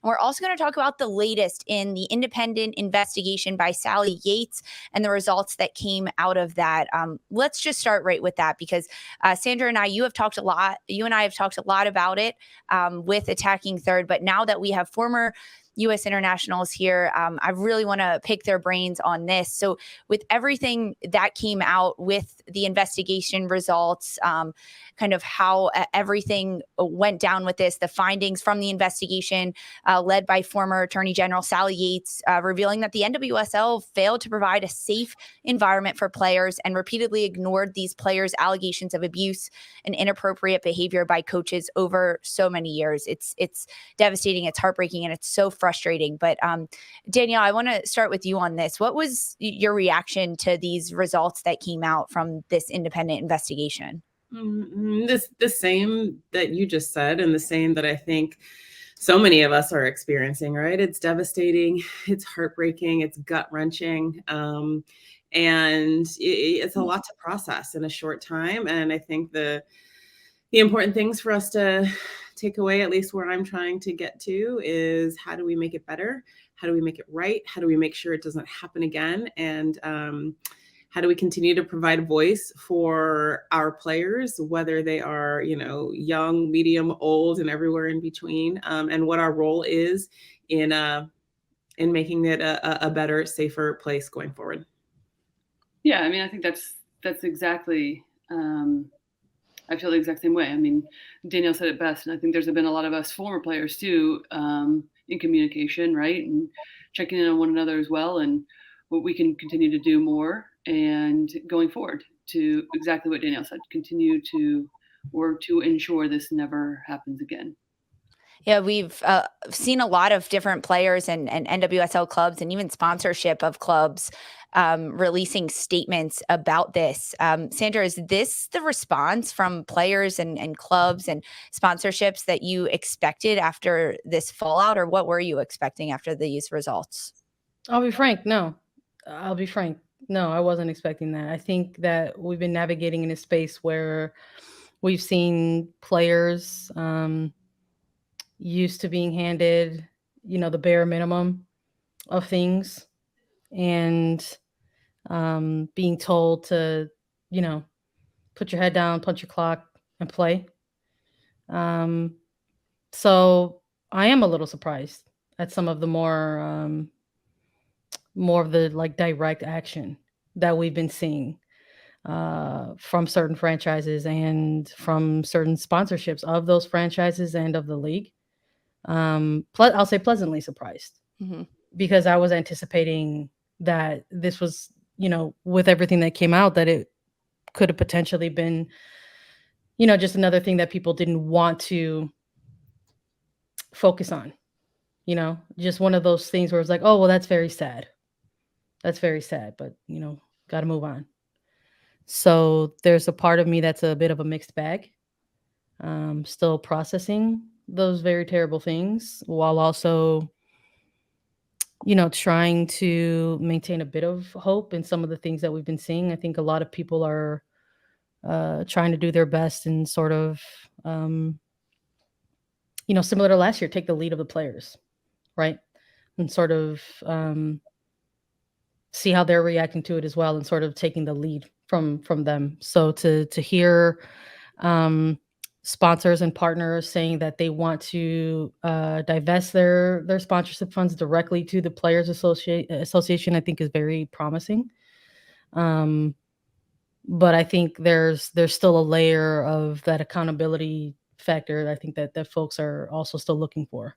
we're also going to talk about the latest in the independent investigation by Sally Yates and the results that came out of that. Let's just start right with that because Sandra and I, you and I have talked a lot about it with Attacking Third, but now that we have former U.S. internationals here, I really want to pick their brains on this. So with everything that came out with the investigation results, kind of how everything went down with this, the findings from the investigation led by former Attorney General Sally Yates, revealing that the NWSL failed to provide a safe environment for players and repeatedly ignored these players' allegations of abuse and inappropriate behavior by coaches over so many years. It's devastating, it's heartbreaking, and it's so frustrating. But Danielle, I want to start with you on this. What was your reaction to these results that came out from this independent investigation? The same that you just said, and the same that I think so many of us are experiencing, right? It's devastating, it's heartbreaking, it's gut-wrenching, and it's a lot to process in a short time. And I think the important things for us to take away, at least where I'm trying to get to, is how do we make it better? How do we make it right? How do we make sure it doesn't happen again? And how do we continue to provide a voice for our players, whether they are, young, medium, old, and everywhere in between, and what our role is in making it a better, safer place going forward? Yeah, I mean, I think that's exactly. I feel the exact same way. I mean, Danielle said it best, and I think there's been a lot of us former players too in communication, right, and checking in on one another as well, and what we can continue to do more. And going forward to exactly what Danielle said, continue to work to ensure this never happens again. Yeah, we've seen a lot of different players and NWSL clubs and even sponsorship of clubs releasing statements about this. Sandra, is this the response from players and clubs and sponsorships that you expected after this fallout, or what were you expecting after these results? I'll be frank. No, I wasn't expecting that. I think that we've been navigating in a space where we've seen players used to being handed, the bare minimum of things and being told to, put your head down, punch your clock, and play. So I am a little surprised at some of the more of the direct action that we've been seeing from certain franchises and from certain sponsorships of those franchises and of the league. I'll say pleasantly surprised, because I was anticipating that this was, with everything that came out, that it could have potentially been, just another thing that people didn't want to focus on, just one of those things where it's like, oh, well, that's very sad, but, got to move on. So there's a part of me that's a bit of a mixed bag. Still processing those very terrible things while also, trying to maintain a bit of hope in some of the things that we've been seeing. I think a lot of people are trying to do their best and sort of, similar to last year, take the lead of the players, right? And sort of see how they're reacting to it as well, and sort of taking the lead from them. So to hear sponsors and partners saying that they want to divest their sponsorship funds directly to the Players Association, I think is very promising. But I think there's still a layer of that accountability factor that I think that folks are also still looking for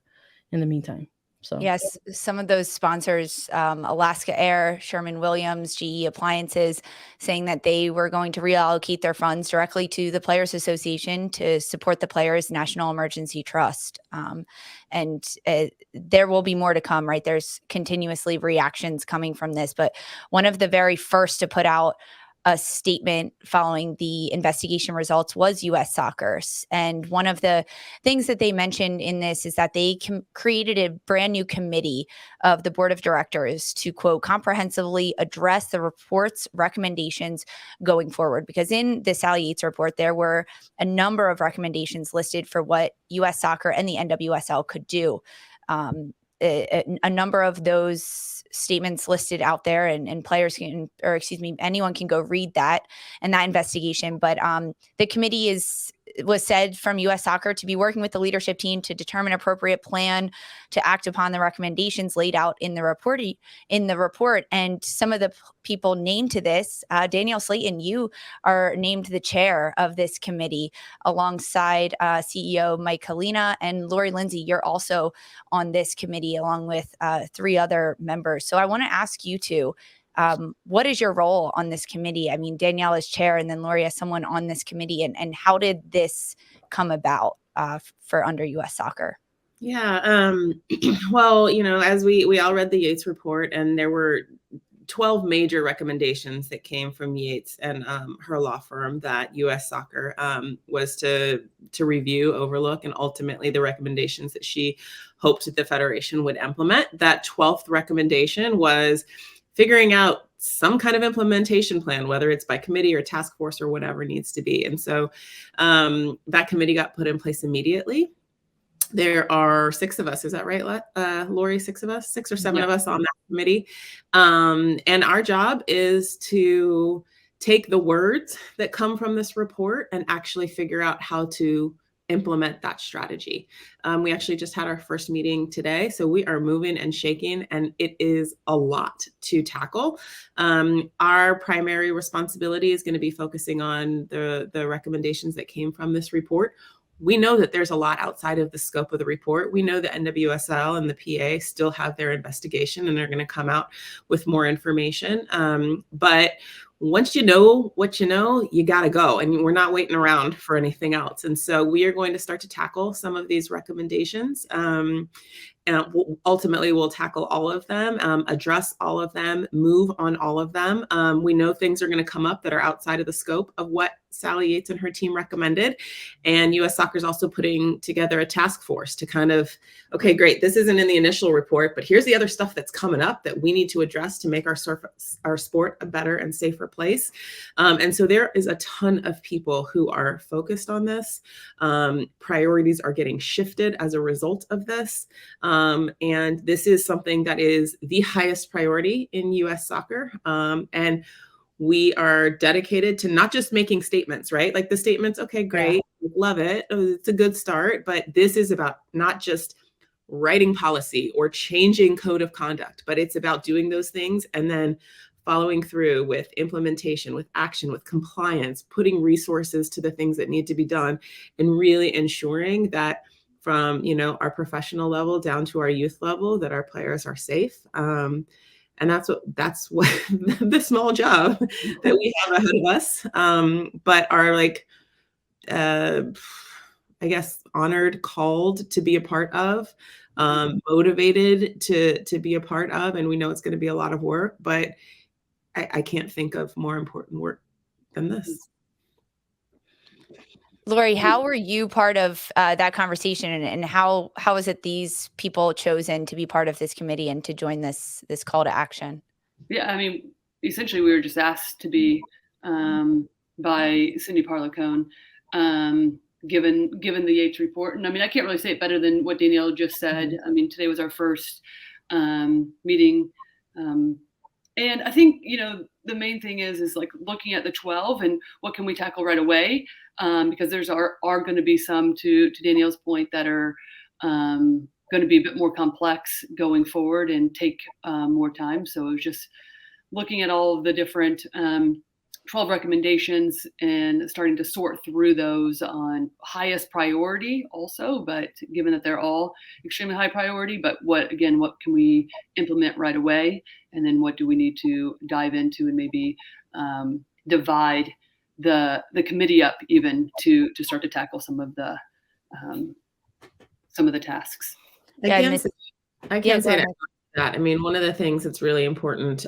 in the meantime. So yes, some of those sponsors, Alaska Air, Sherwin-Williams, GE Appliances, saying that they were going to reallocate their funds directly to the Players Association to support the Players National Emergency Trust. And there will be more to come, right? There's continuously reactions coming from this, but one of the very first to put out a statement following the investigation results was U.S. Soccer. And one of the things that they mentioned in this is that they created a brand new committee of the board of directors to, quote, comprehensively address the report's recommendations going forward. Because in the Sally Yates report, there were a number of recommendations listed for what U.S. Soccer and the NWSL could do. a number of those statements listed out there, and players can, or excuse me, anyone can go read that and that investigation. But the committee was said from U.S. Soccer to be working with the leadership team to determine appropriate plan to act upon the recommendations laid out in the report. And some of the people named to this, Danielle, Slaton, you are named the chair of this committee alongside CEO Mike Kalina, and Lori Lindsey. You're also on this committee along with 3 other members. So I want to ask you two, what is your role on this committee? I mean, Danielle is chair, and then Lori as someone on this committee. And how did this come about for under U.S. Soccer? Yeah. Well, as we all read the Yates report, and there were 12 major recommendations that came from Yates and her law firm that U.S. Soccer was to review, overlook, and ultimately the recommendations that she hoped that the Federation would implement. That 12th recommendation was figuring out some kind of implementation plan, whether it's by committee or task force or whatever needs to be. And so that committee got put in place immediately. There are 6 of us. Is that right, Lori? 6 of us, 6 or 7 of us on that committee. And our job is to take the words that come from this report and actually figure out how to implement that strategy. We actually just had our first meeting today, so we are moving and shaking, and it is a lot to tackle. Our primary responsibility is going to be focusing on the recommendations that came from this report. We know that there's a lot outside of the scope of the report. We know that NWSL and the PA still have their investigation, and they're going to come out with more information. But once you know what you know, you got to go, and we're not waiting around for anything else. And so we are going to start to tackle some of these recommendations. And ultimately, we'll tackle all of them, address all of them, move on all of them. We know things are going to come up that are outside of the scope of what Sally Yates and her team recommended. And U.S. Soccer is also putting together a task force to kind of, okay, great, this isn't in the initial report, but here's the other stuff that's coming up that we need to address to make our sport a better and safer place. And so there is a ton of people who are focused on this. Priorities are getting shifted as a result of this. And this is something that is the highest priority in U.S. Soccer. And we are dedicated to not just making statements, right? Like the statements, okay, great, love it. It's a good start. But this is about not just writing policy or changing code of conduct, but it's about doing those things and then following through with implementation, with action, with compliance, putting resources to the things that need to be done, and really ensuring that from, our professional level down to our youth level, that our players are safe. And that's what the small job that we have ahead of us, but are I guess, honored, called to be a part of, motivated to be a part of. And we know it's going to be a lot of work, but I can't think of more important work than this. Lori, how were you part of that conversation, and how is it these people chosen to be part of this committee and to join this call to action? Yeah, I mean, essentially we were just asked to be by Cindy Parlacone, given the Yates report. And I mean, I can't really say it better than what Danielle just said. I mean, today was our first meeting. And I think, the main thing is like looking at the 12 and what can we tackle right away? Because there's are going to be some, to Danielle's point, that are going to be a bit more complex going forward and take more time. So it was just looking at all of the different 12 recommendations and starting to sort through those on highest priority also, but given that they're all extremely high priority, but what can we implement right away? And then what do we need to dive into and maybe divide the committee up even to start to tackle some of the tasks. I can't say that. I mean, one of the things that's really important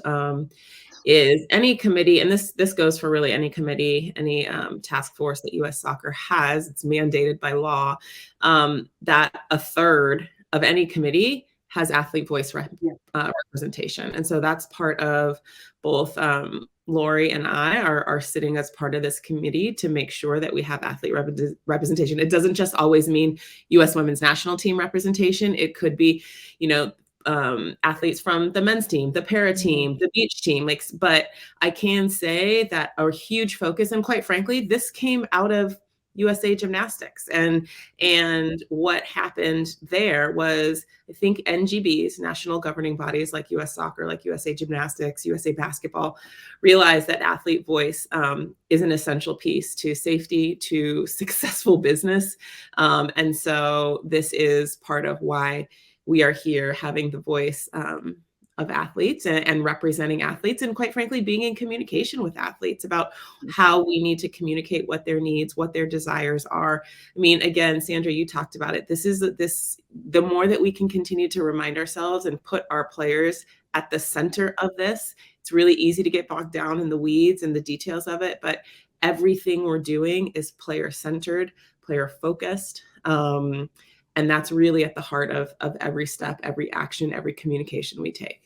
is any committee, and this goes for really any committee, any task force that U.S. Soccer has, it's mandated by law, that a third of any committee has athlete voice representation. And so that's part of both Lori and I are sitting as part of this committee to make sure that we have athlete representation. It doesn't just always mean U.S. women's national team representation. It could be, athletes from the men's team, the para team, the beach team. But I can say that our huge focus, and quite frankly, this came out of USA Gymnastics, and what happened there was, I think NGBs, national governing bodies like US Soccer, like USA Gymnastics, USA Basketball, realized that athlete voice is an essential piece to safety, to successful business, and so this is part of why we are here, having the voice of athletes and representing athletes, and quite frankly, being in communication with athletes about how we need to communicate what their needs, what their desires are. I mean, again, Sandra, you talked about it. The more that we can continue to remind ourselves and put our players at the center of this, it's really easy to get bogged down in the weeds and the details of it, but everything we're doing is player-centered, player-focused. And that's really at the heart of every step, every action, every communication we take.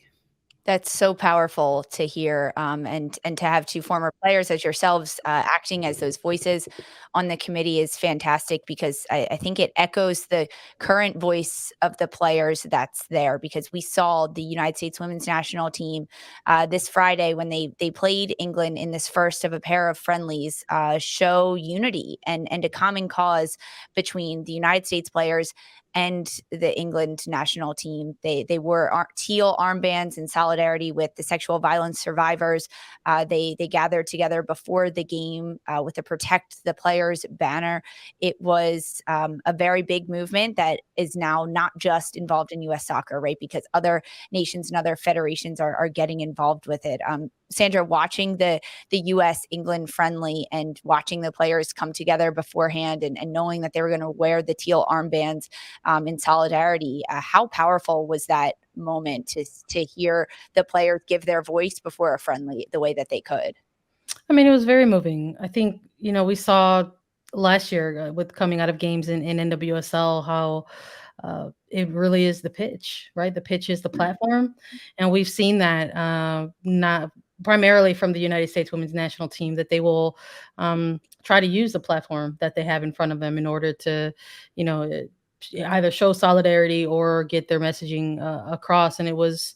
That's so powerful to hear, and to have two former players as yourselves acting as those voices on the committee is fantastic, because I think it echoes the current voice of the players that's there, because we saw the United States women's national team this Friday when they played England in this first of a pair of friendlies show unity and a common cause between the United States players and the England national team. They wore teal armbands in solidarity with the sexual violence survivors. They gathered together before the game with the Protect the Players banner. It was a very big movement that is now not just involved in U.S. soccer, right? Because other nations and other federations are getting involved with it. Sandra, watching the U.S. England friendly and watching the players come together beforehand and knowing that they were going to wear the teal armbands in solidarity, how powerful was that moment to hear the players give their voice before a friendly the way that they could? I mean, it was very moving. I think, we saw last year with coming out of games in NWSL how it really is the pitch, right? The pitch is the platform. And we've seen that not primarily from the United States women's national team, that they will try to use the platform that they have in front of them in order to, either show solidarity or get their messaging across. And it was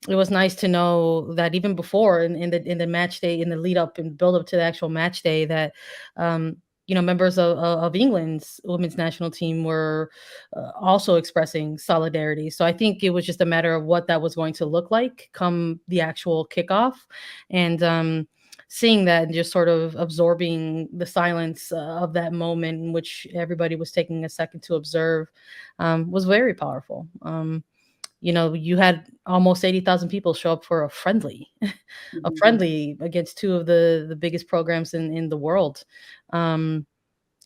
nice to know that even before in the match day, in the lead up and build up to the actual match day, that members of England's women's national team were also expressing solidarity. So I think it was just a matter of what that was going to look like come the actual kickoff, and seeing that and just sort of absorbing the silence of that moment in which everybody was taking a second to observe was very powerful. You had almost 80,000 people show up for a friendly, a friendly against two of the biggest programs in the world. And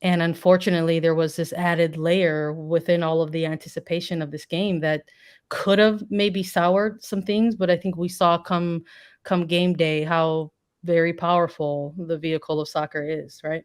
unfortunately, there was this added layer within all of the anticipation of this game that could have maybe soured some things. But I think we saw come game day how very powerful the vehicle of soccer is, right?